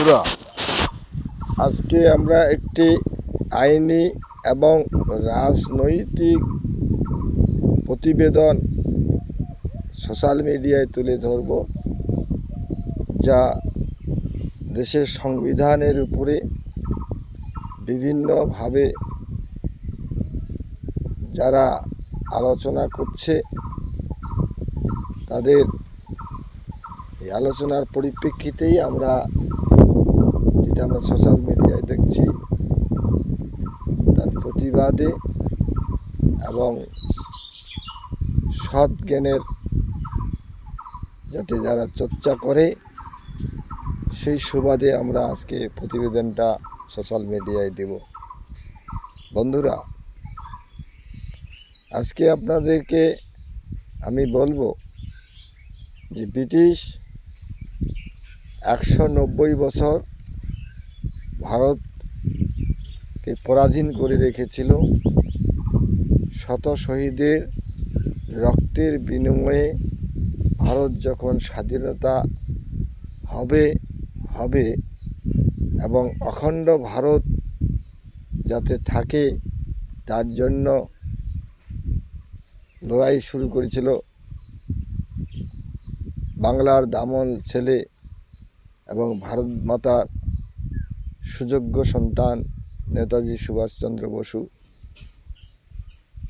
বন্ধুরা, আজকে আমরা একটি আইনি এবং রাজনৈতিক প্রতিবেদন সোশ্যাল মিডিয়ায় তুলে ধরব, যা দেশের সংবিধানের উপরে বিভিন্নভাবে যারা আলোচনা করছে তাদের এই আলোচনার পরিপ্রেক্ষিতেই যেটা আমরা সোশ্যাল মিডিয়ায় দেখছি তার প্রতিবাদে এবং সৎ জ্ঞানের যাতে যারা চর্চা করে সেই সুবাদে আমরা আজকে প্রতিবেদনটা সোশ্যাল মিডিয়ায় দেব। বন্ধুরা, আজকে আপনাদেরকে আমি বলবো যে ব্রিটিশ 190 বছর ভারতকে পরাধীন করে রেখেছিল। শত শহীদের রক্তের বিনিময়ে ভারত যখন স্বাধীনতা হবে এবং অখণ্ড ভারত যাতে থাকে তার জন্য লড়াই শুরু করেছিল বাংলার দামন ছেলে এবং ভারত মাতার সুযোগ্য সন্তান নেতাজি সুভাষচন্দ্র বসু।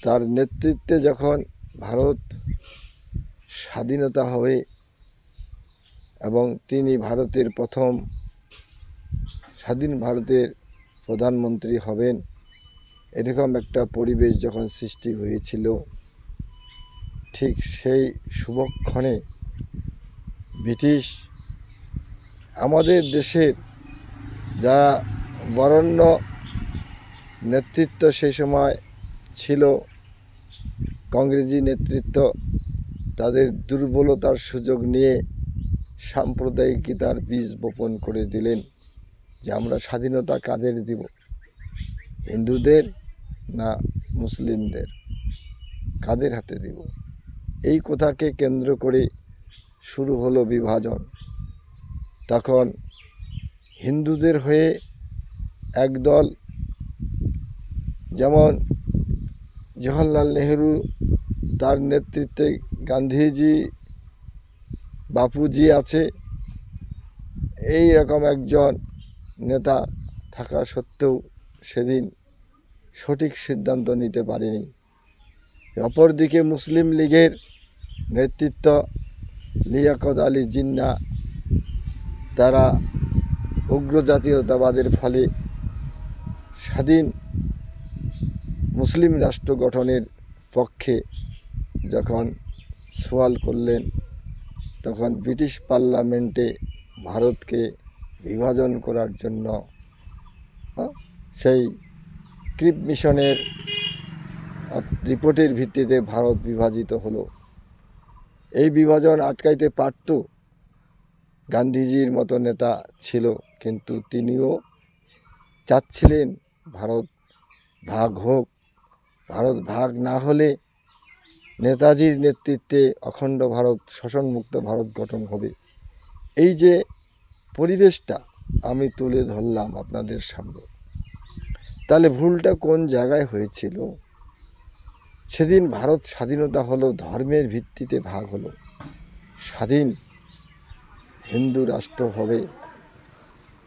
তার নেতৃত্বে যখন ভারত স্বাধীনতা হবে এবং তিনি ভারতের প্রথম স্বাধীন ভারতের প্রধানমন্ত্রী হবেন, এরকম একটা পরিবেশ যখন সৃষ্টি হয়েছিল, ঠিক সেই শুভক্ষণে ব্রিটিশ আমাদের দেশের যারা বরেণ্য নেতৃত্ব সেই সময় ছিল, কংগ্রেসি নেতৃত্ব, তাদের দুর্বলতার সুযোগ নিয়ে সাম্প্রদায়িকতার বীজ বপন করে দিলেন যে আমরা স্বাধীনতা কাদের দিব, হিন্দুদের না মুসলিমদের, কাদের হাতে দিব। এই কথাকে কেন্দ্র করে শুরু হলো বিভাজন। তখন হিন্দুদের হয়ে একদল, যেমন জওহরলাল নেহেরু, তার নেতৃত্বে গান্ধীজি, বাপুজি আছে, এই রকম একজন নেতা থাকা সত্ত্বেও সেদিন সঠিক সিদ্ধান্ত নিতে পারেনি। অপরদিকে মুসলিম লীগের নেতৃত্ব লিয়াকত আলী জিন্না, তারা উগ্র জাতীয়তাবাদের ফলে স্বাধীন মুসলিম রাষ্ট্র গঠনের পক্ষে যখন সওয়াল করলেন, তখন ব্রিটিশ পার্লামেন্টে ভারতকে বিভাজন করার জন্য সেই ক্রিপ মিশনের রিপোর্টের ভিত্তিতে ভারত বিভাজিত হলো। এই বিভাজন আটকাইতে পারত, গান্ধীজির মতো নেতা ছিল, কিন্তু তিনিও চাচ্ছিলেন ভারত ভাগ হোক। ভারত ভাগ না হলে নেতাজির নেতৃত্বে অখণ্ড ভারত, শোষণমুক্ত ভারত গঠন হবে। এই যে পরিবেশটা আমি তুলে ধরলাম আপনাদের সামনে, তাহলে ভুলটা কোন জায়গায় হয়েছিল? সেদিন ভারত স্বাধীনতা হলো, ধর্মের ভিত্তিতে ভাগ হলো, স্বাধীন হিন্দু রাষ্ট্র হবে,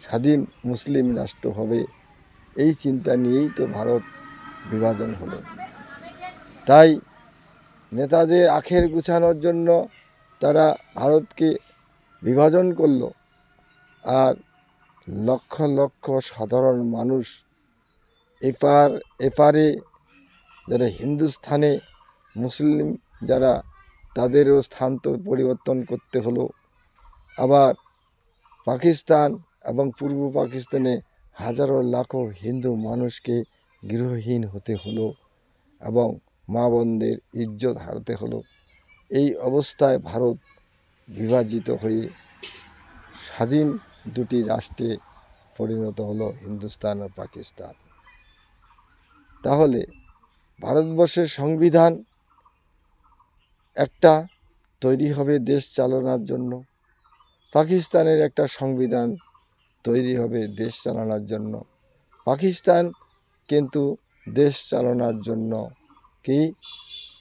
স্বাধীন মুসলিম রাষ্ট্র হবে, এই চিন্তা নিয়েই তো ভারত বিভাজন হলো। তাই নেতাদের আখের গুছানোর জন্য তারা ভারতকে বিভাজন করলো, আর লক্ষ লক্ষ সাধারণ মানুষ এপারে যারা হিন্দুস্থানে মুসলিম যারা, তাদেরও স্থান তো পরিবর্তন করতে হলো। আবার পাকিস্তান এবং পূর্ব পাকিস্তানে হাজারো লাখো হিন্দু মানুষকে গৃহহীন হতে হলো এবং মা বোনদের ইজ্জত হারাতে হলো। এই অবস্থায় ভারত বিভাজিত হয়ে স্বাধীন দুটি রাষ্ট্রে পরিণত হলো, হিন্দুস্তান ও পাকিস্তান। তাহলে ভারতবর্ষের সংবিধান একটা তৈরি হবে দেশ চালানোর জন্য, পাকিস্তানের একটা সংবিধান তৈরি হবে দেশ চালানোর জন্য। পাকিস্তান কিন্তু দেশ চালানোর জন্য কি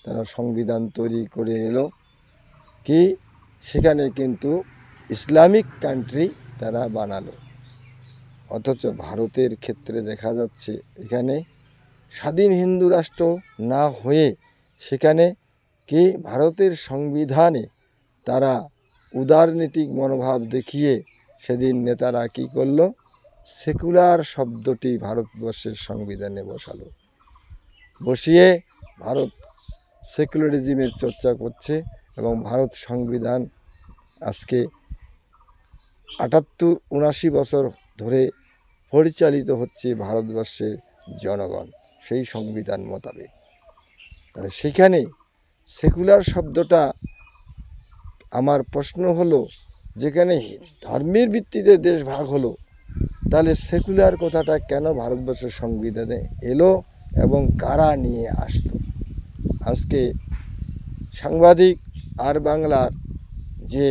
তারা সংবিধান তৈরি করে এলো, কি সেখানে কিন্তু ইসলামিক কান্ট্রি তারা বানালো। অথচ ভারতের ক্ষেত্রে দেখা যাচ্ছে এখানে স্বাধীন হিন্দু রাষ্ট্র না হয়ে সেখানে কি ভারতের সংবিধানে তারা উদারনীতিক মনোভাব দেখিয়ে সেদিন নেতারা কি করলো, সেকুলার শব্দটি ভারতবর্ষের সংবিধানে বসালো। বসিয়ে ভারত সেকুলারিজমের চর্চা করছে এবং ভারত সংবিধান আজকে ৭৮-৭৯ বছর ধরে পরিচালিত হচ্ছে ভারতবর্ষের জনগণ সেই সংবিধান মোতাবেক। তাহলে সেখানে সেকুলার শব্দটা, আমার প্রশ্ন হলো, যেখানে ধর্মের ভিত্তিতে দেশ ভাগ হলো, তাহলে সেকুলার কথাটা কেন ভারতবর্ষের সংবিধানে এলো এবং কারা নিয়ে আসলো? আজকে সাংবাদিক আর বাংলার যে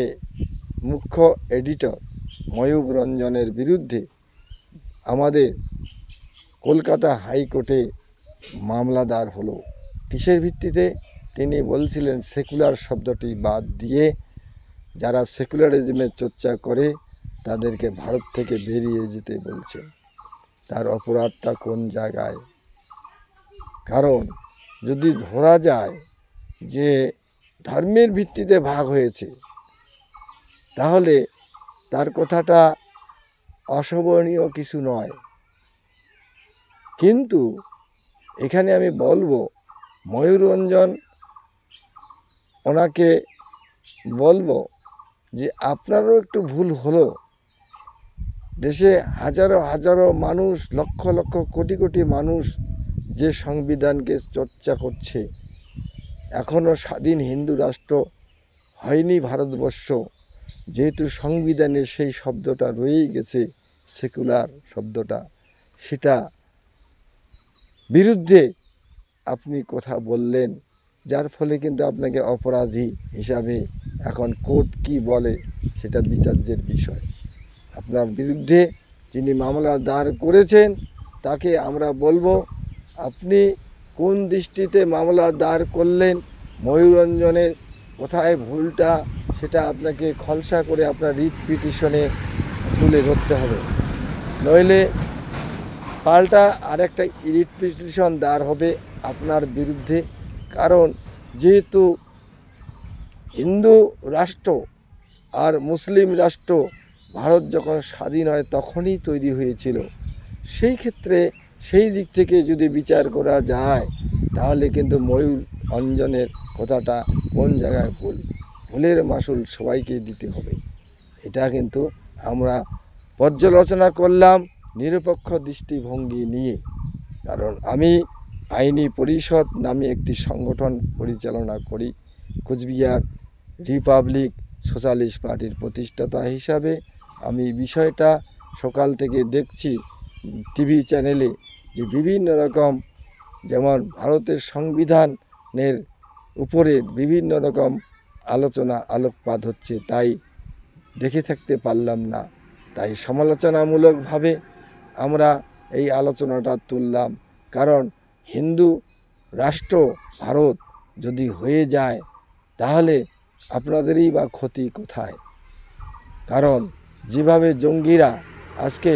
মুখ্য এডিটর ময়ূর রঞ্জনের বিরুদ্ধে আমাদের কলকাতা হাইকোর্টে মামলা দায়ের হলো। কিসের ভিত্তিতে? তিনি বলছিলেন সেকুলার শব্দটি বাদ দিয়ে যারা সেকুলারিজমের চর্চা করে তাদেরকে ভারত থেকে বেরিয়ে যেতে বলছেন। তার অপরাধটা কোন জায়গায়? কারণ যদি ধরা যায় যে ধর্মের ভিত্তিতে ভাগ হয়েছে, তাহলে তার কথাটা অশোভনীয় কিছু নয়। কিন্তু এখানে আমি বলবো, ময়ূররঞ্জন ওনাকে বলবো যে আপনারও একটু ভুল হলো। দেশে হাজারো হাজারো মানুষ, লক্ষ লক্ষ কোটি কোটি মানুষ যে সংবিধানকে চর্চা করছে, এখনও স্বাধীন হিন্দু রাষ্ট্র হয়নি ভারতবর্ষ, যেহেতু সংবিধানে সেই শব্দটা রয়েই গেছে সেকুলার শব্দটা, সেটা বিরুদ্ধে আপনি কথা বললেন, যার ফলে কিন্তু আপনাকে অপরাধী হিসাবে এখন কোর্ট কি বলে সেটা বিচার্যের বিষয়। আপনার বিরুদ্ধে যিনি মামলা দায়ের করেছেন তাকে আমরা বলবো, আপনি কোন দৃষ্টিতে মামলা দায়ের করলেন, ময়ূররঞ্জনের কোথায় ভুলটা সেটা আপনাকে খলসা করে আপনার রিট পিটিশনে তুলে ধরতে হবে। নইলে পাল্টা আরেকটা রিট পিটিশন দায়ের হবে আপনার বিরুদ্ধে। কারণ যেহেতু হিন্দু রাষ্ট্র আর মুসলিম রাষ্ট্র ভারত যখন স্বাধীন হয় তখনই তৈরি হয়েছিল, সেই ক্ষেত্রে সেই দিক থেকে যদি বিচার করা যায় তাহলে কিন্তু ময়ূর রঞ্জনের কথাটা কোন জায়গায় ভুল, ভুলের মাসুল সবাইকে দিতে হবে। এটা কিন্তু আমরা পর্যালোচনা করলাম নিরপেক্ষ দৃষ্টিভঙ্গি নিয়ে। কারণ আমি আইনি পরিষদ নামে একটি সংগঠন পরিচালনা করি। কোচবিহার রিপাবলিক সোশ্যালিস্ট পার্টির প্রতিষ্ঠাতা হিসাবে আমি বিষয়টা সকাল থেকে দেখছি টিভি চ্যানেলে যে বিভিন্ন রকম, যেমন ভারতের সংবিধানের উপরে বিভিন্ন রকম আলোচনা আলোকপাত হচ্ছে, তাই দেখে থাকতে পারলাম না। তাই সমালোচনামূলকভাবে আমরা এই আলোচনাটা তুললাম। কারণ হিন্দু রাষ্ট্র ভারত যদি হয়ে যায় তাহলে আপনাদেরই বা ক্ষতি কোথায়? কারণ যেভাবে জঙ্গিরা আজকে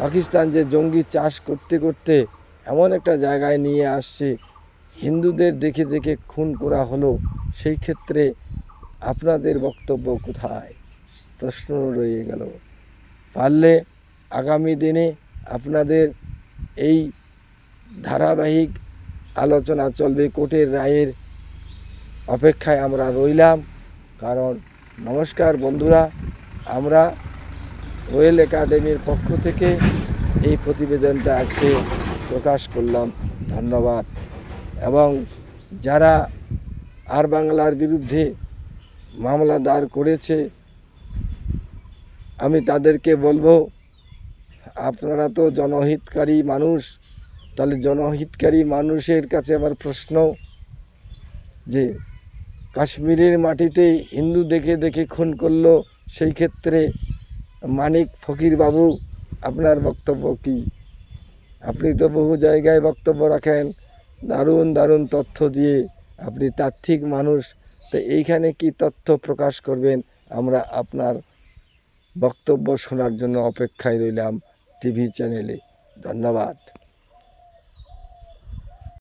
পাকিস্তান যে জঙ্গি চাষ করতে করতে এমন একটা জায়গায় নিয়ে আসছে, হিন্দুদের দেখে দেখে খুন করা হলো, সেই ক্ষেত্রে আপনাদের বক্তব্য কোথায়? প্রশ্ন রয়ে গেল। পারলে আগামী দিনে আপনাদের এই ধারাবাহিক আলোচনা চলবে, কোর্টের রায়ের অপেক্ষায় আমরা রইলাম। কারণ নমস্কার বন্ধুরা, আমরা রয়েল একাডেমির পক্ষ থেকে এই প্রতিবেদনটা আজকে প্রকাশ করলাম। ধন্যবাদ। এবং যারা আর বাংলার বিরুদ্ধে মামলা দায়ের করেছে আমি তাদেরকে বলবো, আপনারা তো জনহিতকারী মানুষ, তাহলে জনহিতকারী মানুষের কাছে আমার প্রশ্ন যে কাশ্মীরের মাটিতে হিন্দু দেখে দেখে খুন করলো, সেই ক্ষেত্রে মানিক ফকির বাবু, আপনার বক্তব্য কি? আপনি তো বহু জায়গায় বক্তব্য রাখেন, দারুণ দারুণ তথ্য দিয়ে, আপনি তাত্ত্বিক মানুষ। তো এইখানে কি তথ্য প্রকাশ করবেন? আমরা আপনার বক্তব্য শোনার জন্য অপেক্ষায় রইলাম টিভি চ্যানেলে। ধন্যবাদ।